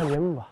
看节目吧。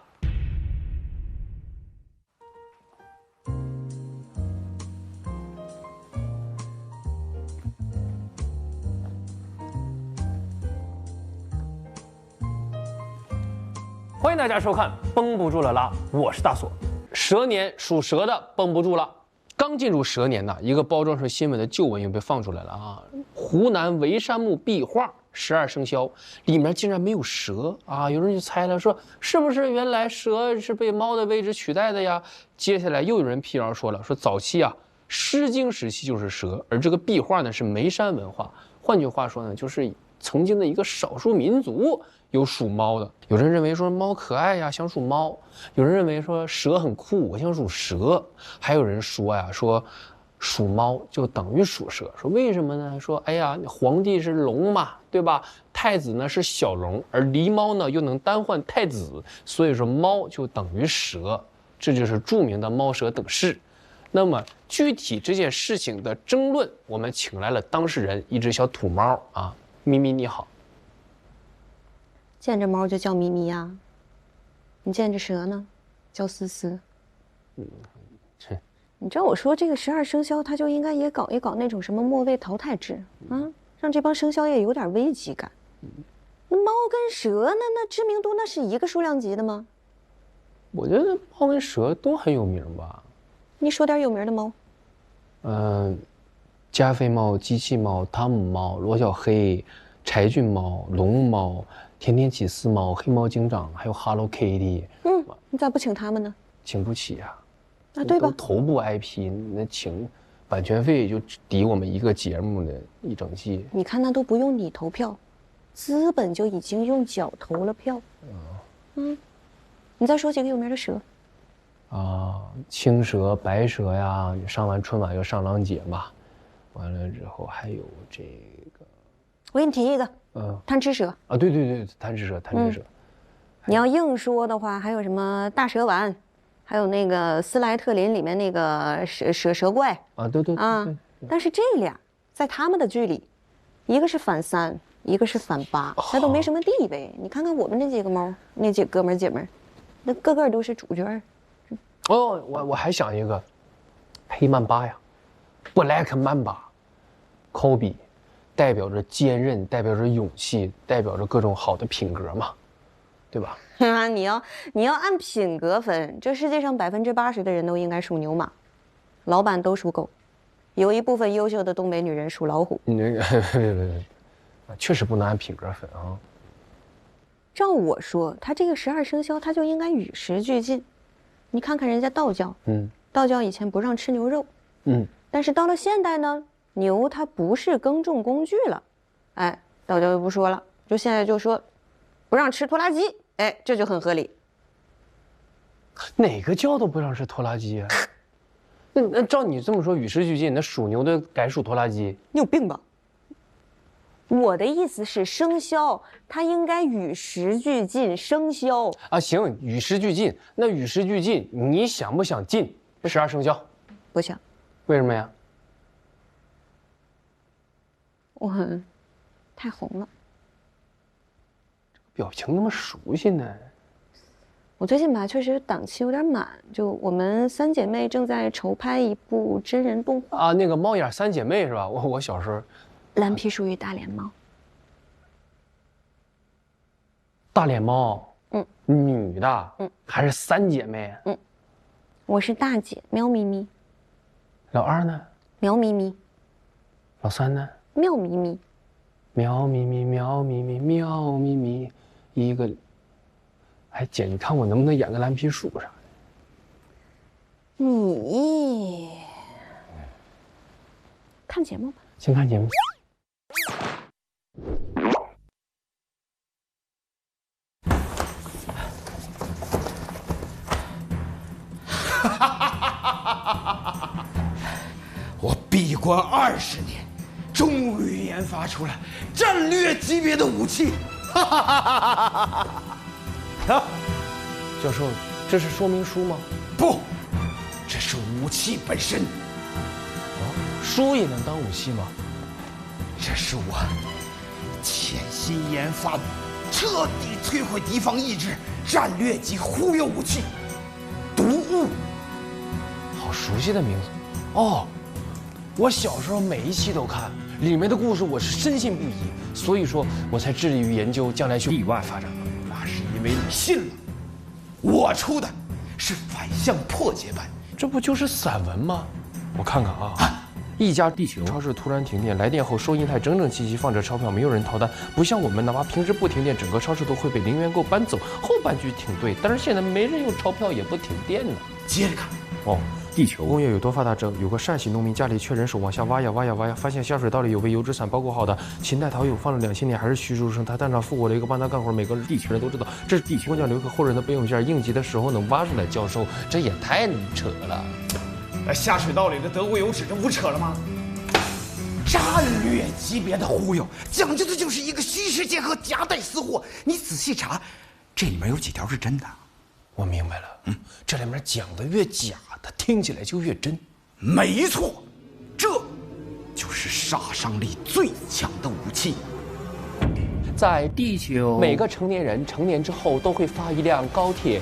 欢迎大家收看《绷不住了啦》，我是大锁。蛇年属蛇的绷不住了。刚进入蛇年呢，一个包装成新闻的旧闻又被放出来了啊！湖南围山木壁画12生肖里面竟然没有蛇啊！有人就猜了，说是不是原来蛇是被猫的位置取代的呀？接下来又有人辟谣说了，说早期啊，《诗经》时期就是蛇，而这个壁画呢是眉山文化，换句话说呢，就是曾经的一个少数民族有属猫的。有人认为说猫可爱呀，想属猫；有人认为说蛇很酷，我想属蛇；还有人说呀，说属猫就等于属蛇。说为什么呢？说哎呀，皇帝是龙嘛，对吧？太子呢是小龙，而狸猫呢又能单换太子，所以说猫就等于蛇。这就是著名的猫蛇等式。那么具体这件事情的争论，我们请来了当事人，一只小土猫啊，咪咪你好。见着猫就叫咪咪呀，你见着蛇呢，叫思思。你知道我说这个12生肖，它就应该也搞一搞那种什么末位淘汰制啊，让这帮生肖也有点危机感。那猫跟蛇呢，那知名度那是一个数量级的吗？我觉得猫跟蛇都很有名吧。你说点有名的猫。加菲猫、机器猫、汤姆猫、罗小黑、柴郡猫、龙猫、甜甜起司猫、黑猫警长，还有 Hello Kitty。你咋不请他们呢？请不起呀。啊，对吧？都头部 IP， 那请版权费就抵我们一个节目的一整季。你看那都不用你投票，资本就已经用脚投了票。你再说几个有名的蛇。啊，青蛇、白蛇呀，上完春晚又上浪姐嘛，完了之后还有这个，我给你提一个，贪吃蛇啊，对，贪吃蛇。你要硬说的话，还有什么大蛇丸，还有那个斯莱特林里面那个蛇怪啊，对啊。但是这俩在他们的剧里，一个是反3，一个是反8，那都没什么地位。你看看我们那几个猫，那几哥们姐们，那个个都是主角。哦，我还想一个，黑曼巴呀，Black Mamba，Kobe，代表着坚韧，代表着勇气，代表着各种好的品格嘛，对吧？你要按品格分，这世界上80%的人都应该属牛马，老板都属狗，有一部分优秀的东北女人属老虎。你那个确实不能按品格分啊。照我说，他这个12生肖，他就应该与时俱进。你看看人家道教，道教以前不让吃牛肉，但是到了现代呢，牛它不是耕种工具了，哎，道教就不说了，就现在就说不让吃拖拉机，哎，这就很合理。哪个教都不让吃拖拉机啊？那照你这么说，与时俱进，那属牛的改属拖拉机？你有病吧？我的意思是生肖，它应该与时俱进。生肖啊，行，与时俱进。那与时俱进，你想不想进12生肖？不想。为什么呀？我太红了。表情那么熟悉呢？我最近吧，确实档期有点满，就我们3姐妹正在筹拍一部真人动画啊，那个猫眼3姐妹是吧？我小时候。蓝皮属于大脸猫。大脸猫，女的，还是3姐妹？我是大姐，喵咪咪。老2呢？喵咪咪。老3呢？喵咪咪。喵咪咪，喵咪咪，喵咪咪，一个。哎，姐，你看我能不能演个蓝皮鼠啥的？你看节目吧。先看节目。我闭关20年，终于研发出了战略级别的武器。教授，这是说明书吗？不，这是武器本身。书也能当武器吗？这是我潜心研发的彻底摧毁敌方意志战略级忽悠武器——毒物。好熟悉的名字，哦，我小时候每一期都看，里面的故事我是深信不疑，所以说我才致力于研究将来去地外发展。那是因为你信了。我出的是反向破解版，这不就是散文吗？我看看啊。一家地球超市突然停电，来电后收银台整整齐齐放着钞票，没有人逃单。不像我们哪怕平时不停电，整个超市都会被零元购搬走。后半句挺对，但是现在没人用钞票，也不停电呢。接着看，哦，地球工业有多发达？有个陕西农民家里缺人手，往下挖呀挖呀挖呀，发现下水道里有被油纸伞包裹好的秦代陶俑，放了2000年还是栩栩如生。他蛋上复活了一个帮他干活，每个地球人都知道这是地球工匠留给后人的备用件，应急的时候能挖出来教授，这也太扯了。下水道里的德国油脂，这不扯了吗？战略级别的忽悠，讲究的就是一个虚实结合，夹带私货。你仔细查，这里面有几条是真的。我明白了，这里面讲的越假，它听起来就越真。没错，这就是杀伤力最强的武器。在地球，每个成年人成年之后都会发一辆高铁。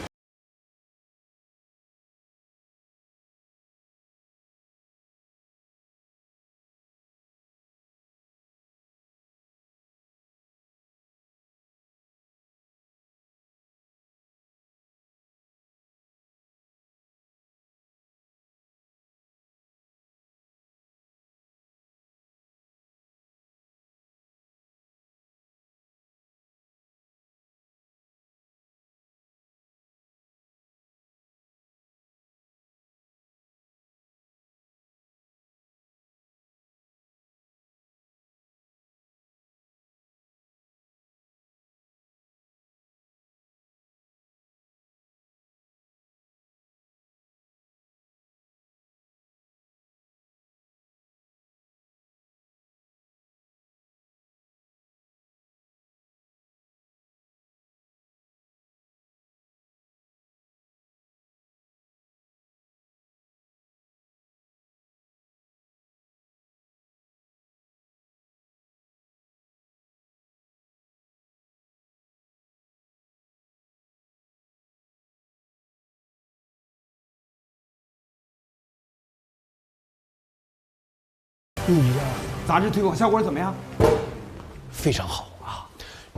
你的杂志推广效果怎么样？非常好啊！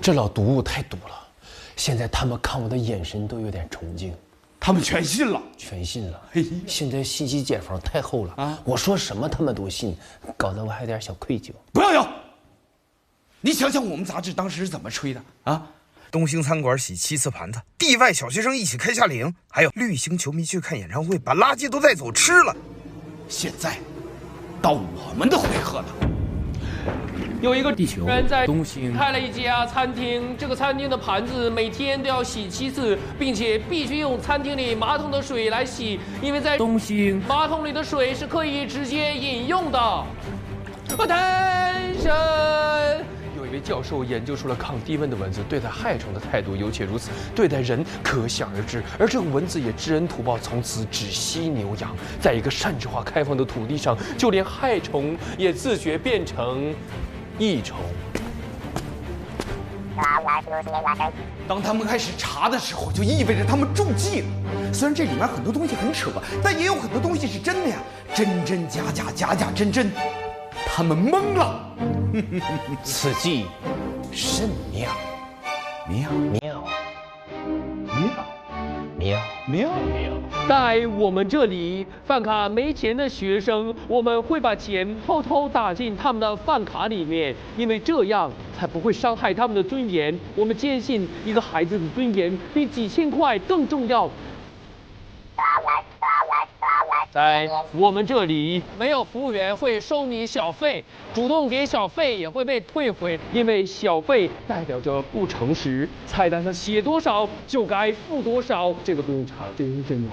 这老毒物太毒了，现在他们看我的眼神都有点崇敬。他们全信了，全信了。现在信息茧房太厚了啊！我说什么他们都信，搞得我还有点小愧疚。不要有！你想想我们杂志当时是怎么吹的啊？东兴餐馆洗7次盘子，地外小学生一起开夏令营，还有绿星球迷去看演唱会，把垃圾都带走吃了。现在到我们的回合了。有一个地球人在东兴开了一家餐厅，这个餐厅的盘子每天都要洗7次，并且必须用餐厅里马桶的水来洗，因为在东兴马桶里的水是可以直接饮用的。Attention！ 有一位教授研究出了抗低温的蚊子，对待害虫的态度尤其如此，对待人可想而知。而这个蚊子也知恩图报，从此只吸牛羊。在一个善治化开放的土地上，就连害虫也自觉变成益虫。当他们开始查的时候，就意味着他们中计了。虽然这里面很多东西很扯，但也有很多东西是真的呀，真真假假，假假真真。他们懵了。此计甚妙，妙妙妙妙。在我们这里，饭卡没钱的学生，我们会把钱偷偷打进他们的饭卡里面，因为这样才不会伤害他们的尊严。我们坚信一个孩子的尊严比几千块更重要。在我们这里，没有服务员会收你小费，主动给小费也会被退回，因为小费代表着不诚实。菜单上写多少就该付多少，这个不用查，这个是真的。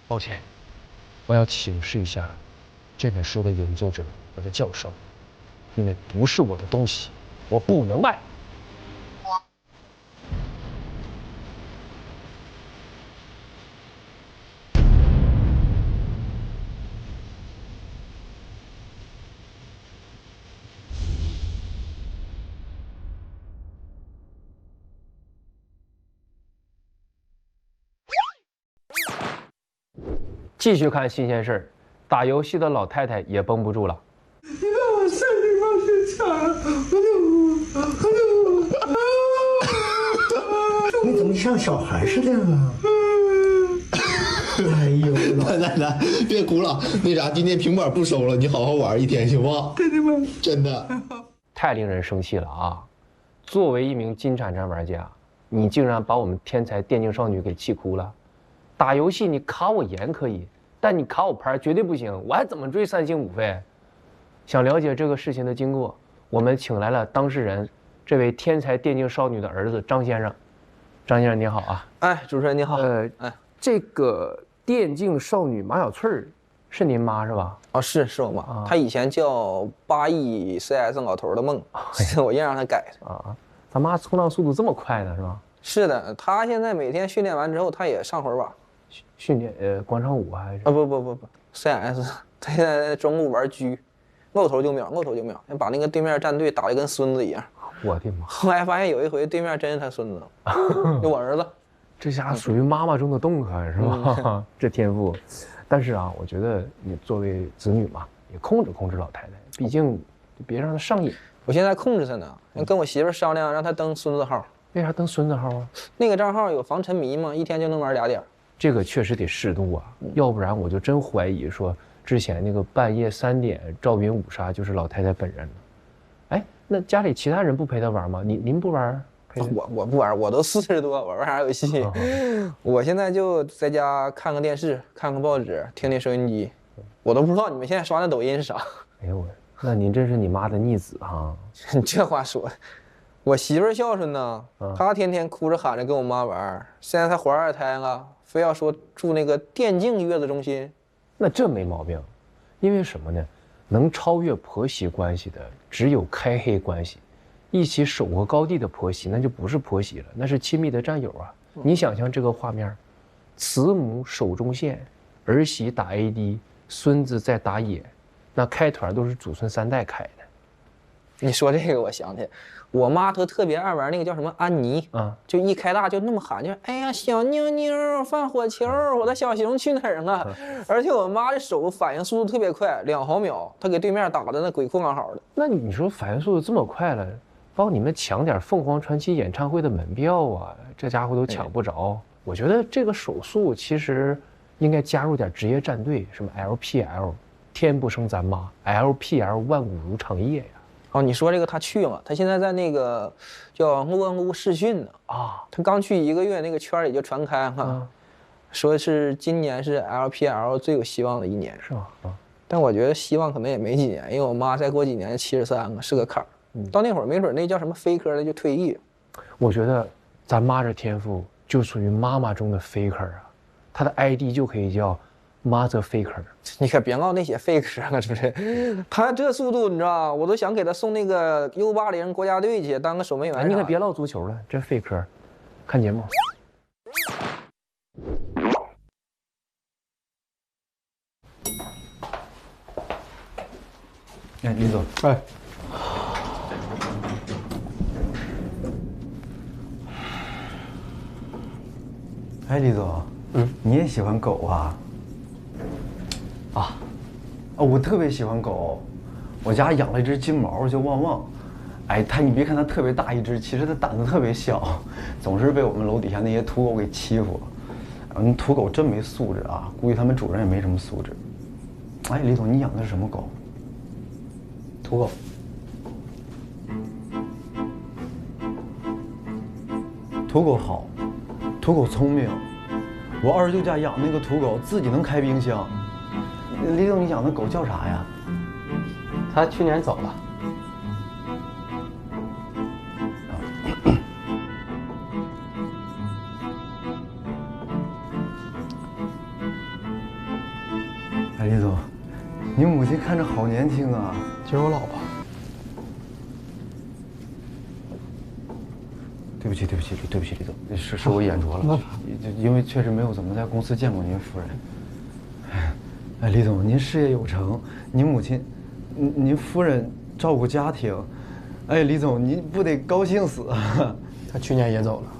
抱歉，我要请示一下这本书的原作者，我的教授。因为不是我的东西，我不能卖。继续看新鲜事儿，打游戏的老太太也绷不住了。你把我身体放心抢了，你怎么像小孩似的啊？哎呦，奶，别哭了。那啥，今天平板不收了，你好好玩一天行不？真的吗？真的。太令人生气了啊！作为一名金铲铲玩家，你竟然把我们天才电竞少女给气哭了。打游戏你卡我盐可以，但你卡我牌绝对不行，我还怎么追3星5费？想了解这个事情的经过，我们请来了当事人，这位天才电竞少女的儿子张先生。张先生你好啊！哎，主持人你好。这个电竞少女马小翠儿是您妈是吧？哦，是我妈，她以前叫8亿 CS 老头的梦，我硬让她改的啊。咱妈冲浪速度这么快呢是吧？是的，她现在每天训练完之后，她也上会儿网。训练广场舞还是？啊不 ，CS， 他现在中午玩狙，露头就秒，把那个对面战队打得跟孙子一样。我的妈！后来发现有一回对面真是他孙子，就我儿子。这家属于妈妈中的动可是吧？这天赋。但是啊，我觉得你作为子女嘛，也控制老太太，毕竟别让她上瘾。我现在控制她呢，跟我媳妇商量，让她登孙子号。为啥登孙子号啊？那个账号有防沉迷嘛，一天就能玩2点。这个确实得适度啊，要不然我就真怀疑说之前那个半夜3点赵云5杀就是老太太本人了。哎，那家里其他人不陪她玩吗？您不玩？我不玩，我都40多，我玩啥游戏？我现在就在家看看电视，看看报纸，听听收音机。我都不知道你们现在刷的抖音是啥。哎呦我，那您真是你妈的逆子哈！你这话说的，我媳妇孝顺呢，她天天哭着喊着跟我妈玩，现在她怀2胎了。非要说住那个电竞月子中心，那这没毛病，因为什么呢？能超越婆媳关系的只有开黑关系，一起守过高地的婆媳那就不是婆媳了，那是亲密的战友啊！你想象这个画面，慈母守中线，儿媳打 AD， 孙子在打野，那开团都是祖孙3代开的。你说这个我想起来，我妈她特别爱玩那个叫什么安妮啊，就一开大就那么喊，就是哎呀小妞妞放火球，我的小熊去哪儿了？而且我妈的手反应速度特别快，2毫秒，她给对面打的那鬼哭狼嚎的。那你说反应速度这么快了，帮你们抢点凤凰传奇演唱会的门票啊，这家伙都抢不着。我觉得这个手速其实应该加入点职业战队，什么 LPL， 天不生咱妈 ，LPL 万古如长夜呀。哦，你说这个他去了，他现在在那个叫撸视讯呢啊，他刚去1个月，那个圈里就传开了，说是今年是 LPL 最有希望的一年，是吗？啊，但我觉得希望可能也没几年，因为我妈再过几年73了，是个坎儿，到那会儿没准那叫什么飞科的就退役。我觉得咱妈这天赋就属于妈妈中的 faker 啊，她的 ID 就可以叫Mother Faker。你可别闹那些 faker 了，是不是？他这速度，你知道，我都想给他送那个 U80国家队去当个守门员。你可别唠足球了，这 faker。看节目。哎，李总，哎，哎，李总，你也喜欢狗啊？我特别喜欢狗，我家养了一只金毛叫旺旺。哎，你别看它特别大一只，其实它胆子特别小，总是被我们楼底下那些土狗给欺负。土狗真没素质啊，估计他们主人也没什么素质。哎，李总，你养的是什么狗？土狗。土狗好，土狗聪明。我二舅家养那个土狗，自己能开冰箱。李总，你养的狗叫啥呀？他去年走了。哎，李总，你母亲看着好年轻啊。就是我老婆。对不起，李总，是我眼拙了，因为确实没有怎么在公司见过您夫人。哎，李总，您事业有成，您母亲，您夫人照顾家庭，哎，李总，您不得高兴死啊！他去年也走了。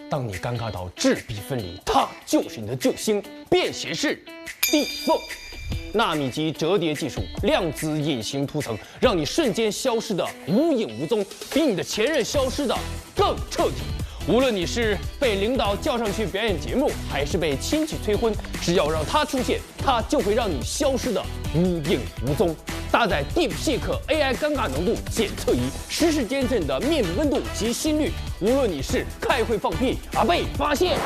当你尴尬到质壁分离，它就是你的救星——便携式地缝。纳米级折叠技术，量子隐形涂层，让你瞬间消失的无影无踪，比你的前任消失的更彻底。无论你是被领导叫上去表演节目，还是被亲戚催婚，只要让它出现，它就会让你消失的无影无踪。搭载 DeepSeek AI 尴尬浓度检测仪，实时监测你的面部温度及心率。无论你是开会放屁被发现，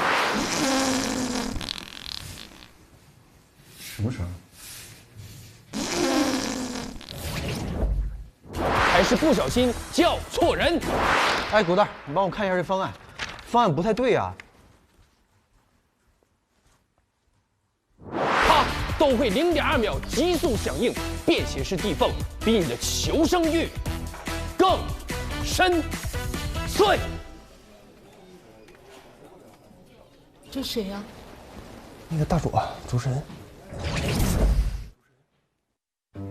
什么声？还是不小心叫错人。哎，狗蛋，你帮我看一下这方案，方案不太对啊。它都会0.2秒急速响应，便携式地缝比你的求生欲更深邃。这谁呀？那个大主啊，主持人。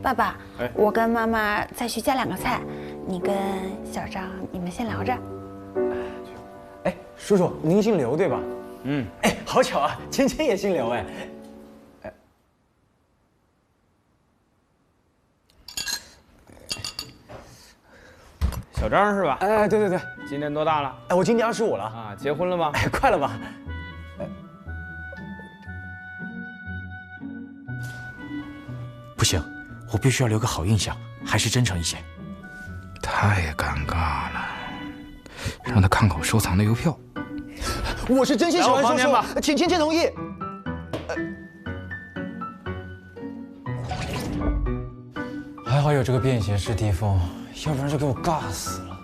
爸爸，我跟妈妈再去加2个菜，你跟小张你们先聊着。哎，叔叔，您姓刘对吧？哎，好巧啊，芊芊也姓刘哎。小张是吧？哎，对，今年多大了？哎，我今年25了啊，结婚了吗？哎，快了吧？不行，我必须要留个好印象，还是真诚一些。太尴尬了，让他看看我收藏的邮票。我是真心喜欢叔叔，请芊芊同意。还好有这个便携式地缝，要不然就给我尬死了。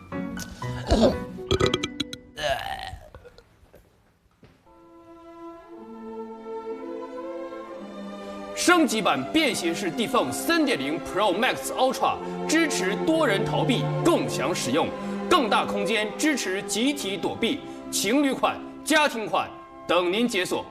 升级版便携式地缝3.0 Pro Max Ultra 支持多人逃避共享使用，更大空间支持集体躲避，情侣款、家庭款等您解锁。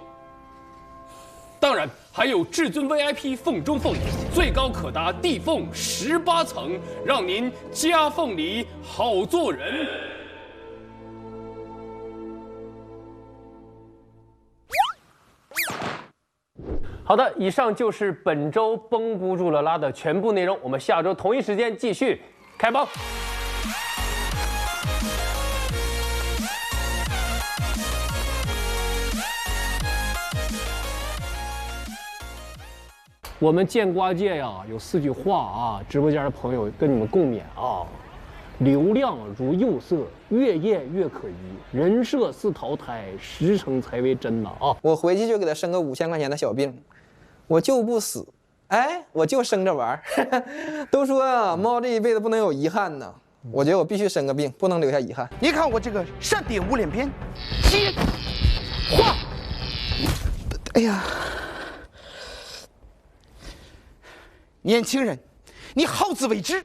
当然还有至尊 VIP 缝中缝，最高可达地缝18层，让您夹缝里好做人。好的，以上就是本周绷不住了拉的全部内容，我们下周同一时间继续开帮。我们见瓜界呀，有4句话啊，直播间的朋友跟你们共勉啊：流量如釉色，越验越可疑；人设似桃胎，实诚才为真呐啊！我回去就给他生个5000块钱的小病，我就不死，哎，我就生着玩儿。都说啊，猫这一辈子不能有遗憾呢，我觉得我必须生个病，不能留下遗憾。你看我这个善点无脸边，接画，哎呀！年轻人，你好自为之。